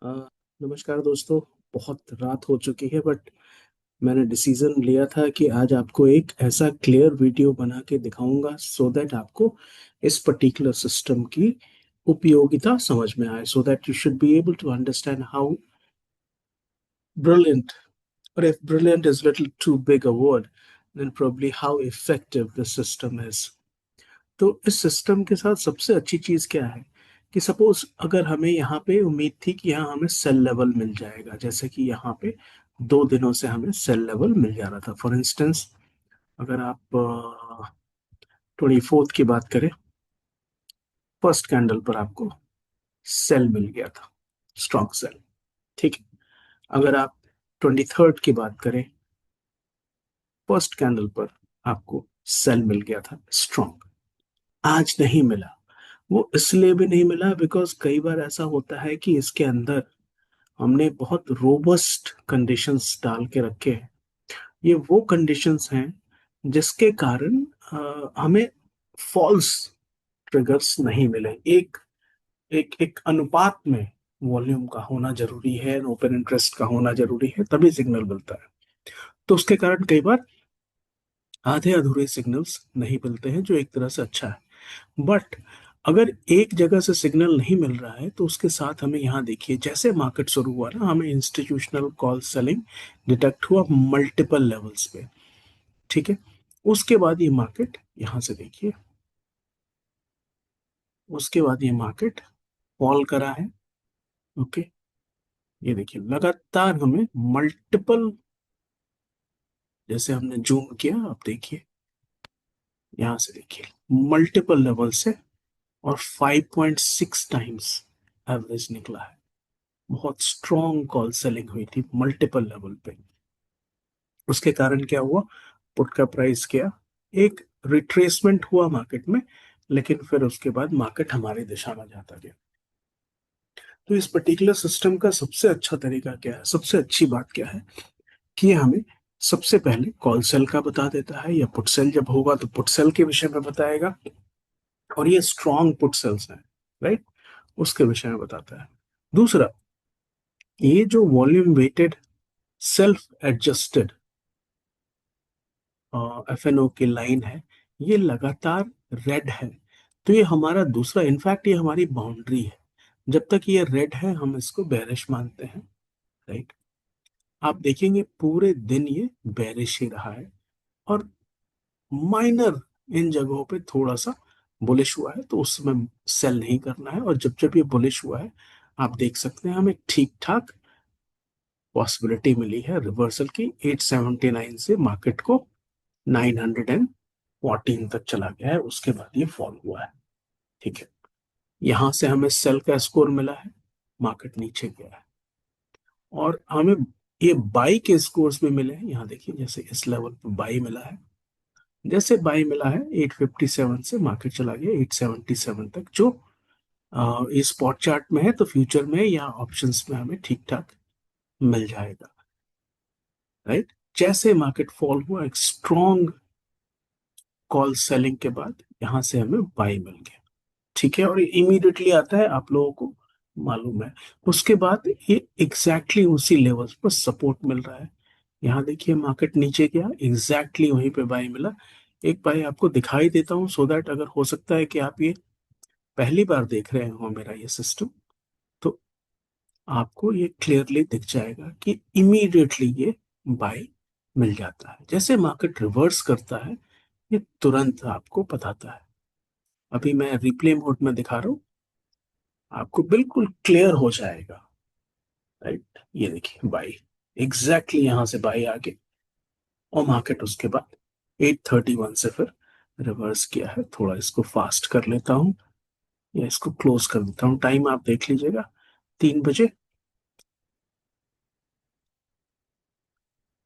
अ, नमस्कार दोस्तों। बहुत रात हो चुकी है बट मैंने डिसीजन लिया था कि आज आपको एक ऐसा क्लियर वीडियो बना के दिखाऊंगा सो दैट आपको इस पर्टिकुलर सिस्टम की उपयोगिता समझ में आए, so that you should be able to understand how brilliant, or if brilliant is little too big a word, then probably how effective the system is. तो इस सिस्टम के साथ सबसे अच्छी चीज क्या है कि सपोज अगर हमें यहाँ पे उम्मीद थी कि यहाँ हमें सेल लेवल मिल जाएगा, जैसे कि यहाँ पे 2 दिनों से हमें सेल लेवल मिल जा रहा था। फॉर इंस्टेंस, अगर आप 24th की बात करें, फर्स्ट कैंडल पर आपको सेल मिल गया था, स्ट्रॉन्ग सेल। ठीक है। अगर आप 23rd की बात करें, फर्स्ट कैंडल पर आपको सेल मिल गया था स्ट्रॉन्ग। आज नहीं मिला। वो इसलिए भी नहीं मिला बिकॉज कई बार ऐसा होता है कि इसके अंदर हमने बहुत रोबस्ट कंडीशंस डाल के रखे हैं। ये वो कंडीशंस हैं जिसके कारण हमें फॉल्स ट्रिगर्स नहीं मिले। एक एक एक अनुपात में वॉल्यूम का होना जरूरी है, ओपन इंटरेस्ट का होना जरूरी है, तभी सिग्नल मिलता है। तो उसके कारण कई बार आधे अधूरे सिग्नल्स नहीं मिलते हैं, जो एक तरह से अच्छा है। बट अगर एक जगह से सिग्नल नहीं मिल रहा है तो उसके साथ हमें यहाँ देखिए, जैसे मार्केट शुरू हुआ ना, हमें इंस्टीट्यूशनल कॉल सेलिंग डिटेक्ट हुआ मल्टीपल लेवल्स पे। ठीक है। उसके बाद ये मार्केट यहाँ से देखिए, उसके बाद ये मार्केट फॉल करा है। ओके। ये देखिए लगातार हमें मल्टीपल, जैसे हमने जूम किया, आप देखिए यहाँ से देखिए मल्टीपल लेवल से, और 5.6 टाइम्स एवरेज निकला है। बहुत स्ट्रॉन्ग कॉल सेलिंग हुई थी मल्टीपल लेवल पे। उसके कारण क्या हुआ, पुट का प्राइस गया, एक रिट्रेसमेंट हुआ मार्केट में, लेकिन फिर उसके बाद मार्केट हमारी दिशा में जाता गया। तो इस पर्टिकुलर सिस्टम का सबसे अच्छा तरीका क्या है, सबसे अच्छी बात क्या है कि ये हमें सबसे पहले कॉल सेल का बता देता है, या पुट सेल जब होगा तो पुट सेल के विषय में बताएगा, और ये स्ट्रॉन्ग पुट सेल्स हैं, राइट, उसके विषय में बताता है। दूसरा, ये जो volume weighted self adjusted FNO की लाइन है, ये लगातार रेड है। तो ये हमारा दूसरा, इनफैक्ट ये हमारी बाउंड्री है। जब तक ये रेड है हम इसको बेरिश मानते हैं, राइट। आप देखेंगे पूरे दिन ये बेरिश ही रहा है, और माइनर इन जगहों पे थोड़ा सा बुलिश हुआ है, तो उसमें सेल नहीं करना है। और जब जब ये बुलिश हुआ है, आप देख सकते हैं हमें ठीक ठाक पॉसिबिलिटी मिली है रिवर्सल की। 879 से मार्केट को 914 तक चला गया है, उसके बाद ये फॉल हुआ है। ठीक है। यहां से हमें सेल का स्कोर मिला है, मार्केट नीचे गया है। और हमें ये बाई के स्कोर्स भी मिले हैं, यहाँ देखिए, जैसे इस लेवल पे बाई मिला है। जैसे बाई मिला है 857 से मार्केट चला गया 877 तक, जो इस स्पॉट चार्ट में है, तो फ्यूचर में या ऑप्शंस में हमें ठीक ठाक मिल जाएगा, राइट। जैसे मार्केट फॉल हुआ, एक स्ट्रॉन्ग कॉल सेलिंग के बाद यहां से हमें बाई मिल गया। ठीक है। और ये इमीडिएटली आता है, आप लोगों को मालूम है। उसके बाद ये एग्जैक्टली उसी लेवल्स पर सपोर्ट मिल रहा है। यहाँ देखिए मार्केट नीचे गया, एग्जैक्टली वहीं पे बाई मिला। एक बाई आपको दिखाई देता हूँ, सो दैट अगर हो सकता है कि आप ये पहली बार देख रहे हो मेरा ये सिस्टम, तो आपको ये क्लियरली दिख जाएगा कि इमीडिएटली ये बाई मिल जाता है। जैसे मार्केट रिवर्स करता है, ये तुरंत आपको बताता है। अभी मैं रिप्ले मोड में दिखा रहा हूँ, आपको बिल्कुल क्लियर हो जाएगा, राइट। ये देखिए बाई, एग्जैक्टली यहां से बाई आगे, और मार्केट उसके बाद 831 से फिर रिवर्स किया है। थोड़ा इसको फास्ट कर लेता हूँ, या इसको क्लोज कर देता हूँ। टाइम आप देख लीजिएगा, 3 बजे।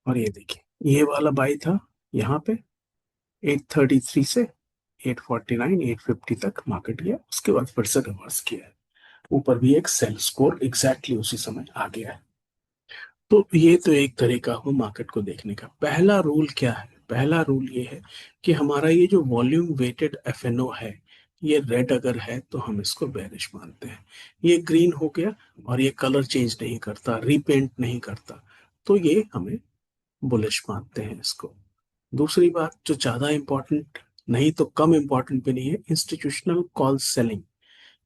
और ये देखिए ये वाला बाई था यहाँ पे 833 से 849 850 तक मार्केट गया, उसके बाद फिर से रिवर्स किया है। ऊपर भी एक सेल स्कोर एग्जैक्टली उसी समय आ गया है। तो ये तो एक तरीका हो मार्केट को देखने का। पहला रूल क्या है, पहला रूल ये है कि हमारा ये जो वॉल्यूम वेटेड एफएनओ है, ये रेड अगर है तो हम इसको बेरिश मानते हैं। ये ग्रीन हो गया और ये कलर चेंज नहीं करता, रीपेंट नहीं करता, तो ये हमें बुलिश मानते हैं इसको। दूसरी बात जो ज्यादा इंपॉर्टेंट नहीं तो कम इंपॉर्टेंट भी नहीं है, इंस्टीट्यूशनल कॉल सेलिंग।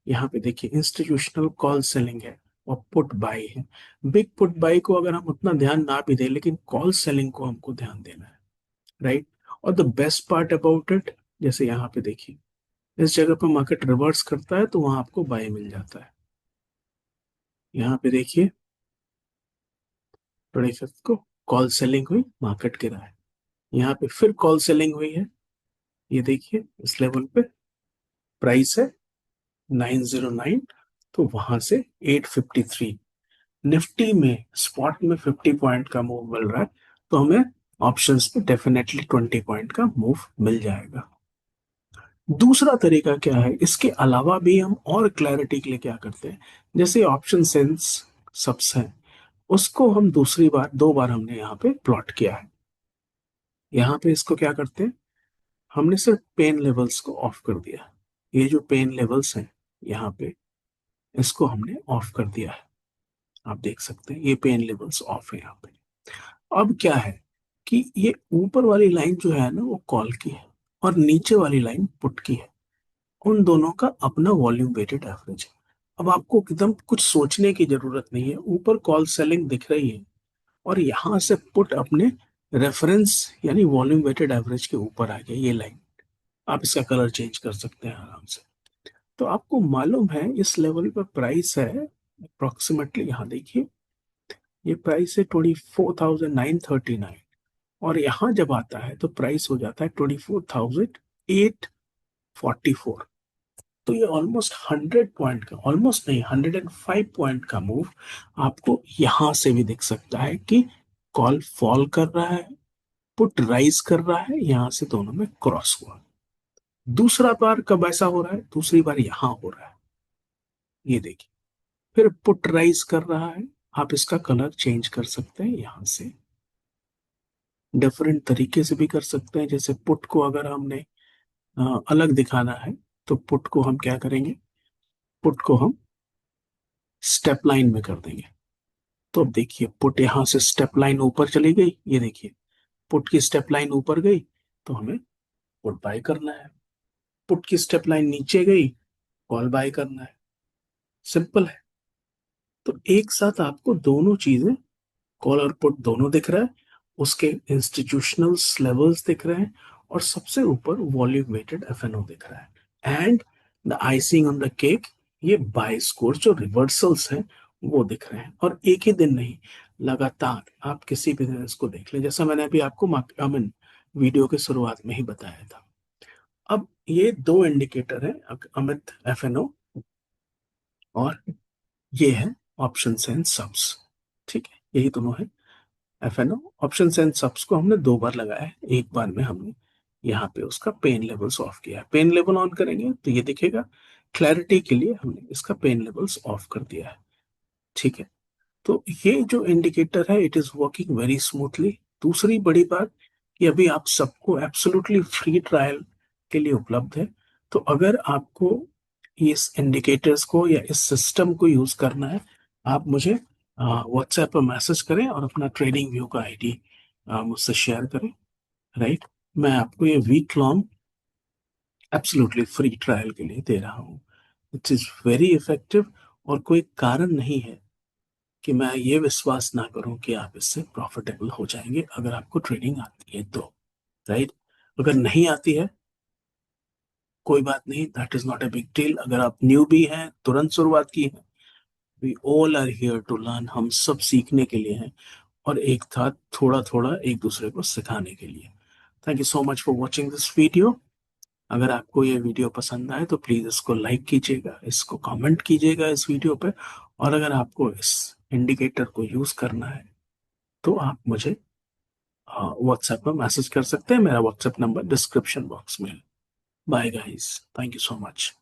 यहाँ पे देखिए इंस्टीट्यूशनल कॉल सेलिंग है और पुट बाई है। बिग पुट बाई को अगर हम उतना ध्यान ना भी दें, लेकिन कॉल सेलिंग को हमको ध्यान देना है, राइट। और the best part about it, जैसे यहाँ पे देखिए इस जगह पर मार्केट रिवर्स करता है तो वहां आपको बाय मिल जाता है। यहाँ पे देखिए 25 को कॉल सेलिंग हुई, मार्केट गिरा है। यहाँ पे फिर कॉल सेलिंग हुई है, ये देखिए इस लेवल पे प्राइस है 909, तो वहां से 853। निफ्टी में स्पॉट में 50 पॉइंट का मूव मिल रहा है, तो हमें ऑप्शंस पे डेफिनेटली 20 पॉइंट का मूव मिल जाएगा। दूसरा तरीका क्या है, इसके अलावा भी हम और क्लैरिटी के लिए क्या करते हैं, जैसे ऑप्शन सेंस सबस है, उसको हम दूसरी बार 2 बार हमने यहाँ पे प्लॉट किया है। यहाँ पे इसको क्या करते हैं, हमने सिर्फ पेन लेवल्स को ऑफ कर दिया। ये जो पेन लेवल्स हैं यहाँ पे, इसको हमने ऑफ कर दिया है। आप देख सकते हैं ये पेन लेवल्स ऑफ है यहाँ पे। अब क्या है कि ये ऊपर वाली लाइन जो है ना वो कॉल की है और नीचे वाली लाइन पुट की है। उन दोनों का अपना वॉल्यूम वेटेड एवरेज है। अब आपको एकदम कुछ सोचने की जरूरत नहीं है, ऊपर कॉल सेलिंग दिख रही है और यहां से पुट अपने रेफरेंस यानी वॉल्यूम वेटेड एवरेज के ऊपर आ गया, ये लाइन। आप इसका कलर चेंज कर सकते हैं आराम से। तो आपको मालूम है इस लेवल पर प्राइस है अप्रोक्सीमेटली, यहाँ देखिए ये प्राइस है 24,939, और यहाँ जब आता है तो प्राइस हो जाता है 24,844। तो ये ऑलमोस्ट 100 पॉइंट का, ऑलमोस्ट नहीं 105 पॉइंट का मूव आपको यहां से भी दिख सकता है कि कॉल फॉल कर रहा है, पुट राइज कर रहा है, यहां से दोनों में क्रॉस हुआ। दूसरा बार कब ऐसा हो रहा है, दूसरी बार यहां हो रहा है, ये देखिए फिर पुट राइज कर रहा है। आप इसका कलर चेंज कर सकते हैं, यहां से डिफरेंट तरीके से भी कर सकते हैं। जैसे पुट को अगर हमने अलग दिखाना है तो पुट को हम क्या करेंगे, पुट को हम स्टेप लाइन में कर देंगे। तो अब देखिए पुट यहां से स्टेप लाइन ऊपर चली गई, ये देखिए पुट की स्टेप लाइन ऊपर गई तो हमें पुट बाय करना है। पुट की स्टेप लाइन नीचे गई, कॉल बाय करना है। सिंपल है। तो एक साथ आपको दोनों चीजें, कॉल और पुट दोनों दिख रहा है, उसके इंस्टीट्यूशनल लेवल्स दिख रहे हैं, और सबसे ऊपर वॉल्यूम वेटेड एफएनओ दिख रहा है। And the icing on the cake, ये बाय स्कोर जो रिवर्सल्स हैं वो दिख रहे हैं। और एक ही दिन नहीं, लगातार आप किसी भी दिन इसको देख लें, जैसा मैंने अभी आपको वीडियो के शुरुआत में ही बताया था। अब ये दो इंडिकेटर है, अमित एफएनओ और ये है ऑप्शन एंड सब्स। ठीक है, यही दोनों है एफएनओ। ऑप्शन एंड सब्स को हमने 2 बार लगाया है, एक बार में हमने यहाँ पे उसका पेन लेवल्स ऑफ किया है। पेन लेवल ऑन करेंगे तो ये दिखेगा, क्लैरिटी के लिए हमने इसका पेन लेवल्स ऑफ कर दिया है। ठीक है, तो ये जो इंडिकेटर है it is working very smoothly. दूसरी बड़ी बात कि अभी आप सबको एब्सोल्युटली फ्री ट्रायल के लिए उपलब्ध है। तो अगर आपको इस इंडिकेटर्स को या इस सिस्टम को यूज करना है, आप मुझे व्हाट्सएप पर मैसेज करें और अपना ट्रेडिंग व्यू का आईडी मुझसे शेयर करें, राइट। मैं आपको ये week long absolutely free trial के लिए दे रहा हूँ। इट इज वेरी इफेक्टिव, और कोई कारण नहीं है कि मैं ये विश्वास ना करूं कि आप इससे प्रॉफिटेबल हो जाएंगे अगर आपको ट्रेडिंग आती है तो, राइट। अगर नहीं आती है कोई बात नहीं, that is not a big deal. अगर आप न्यू भी हैं, तुरंत शुरुआत की है, we all are here to learn, हम सब सीखने के लिए हैं और एक साथ थोड़ा थोड़ा एक दूसरे को सिखाने के लिए। Thank you so much for watching this video. अगर आपको ये वीडियो पसंद आए तो प्लीज इसको लाइक कीजिएगा, इसको कमेंट कीजिएगा इस वीडियो पे। और अगर आपको इस इंडिकेटर को यूज करना है तो आप मुझे व्हाट्सएप पर मैसेज कर सकते हैं। मेरा व्हाट्सएप नंबर डिस्क्रिप्शन बॉक्स में है। Bye guys, thank you so much.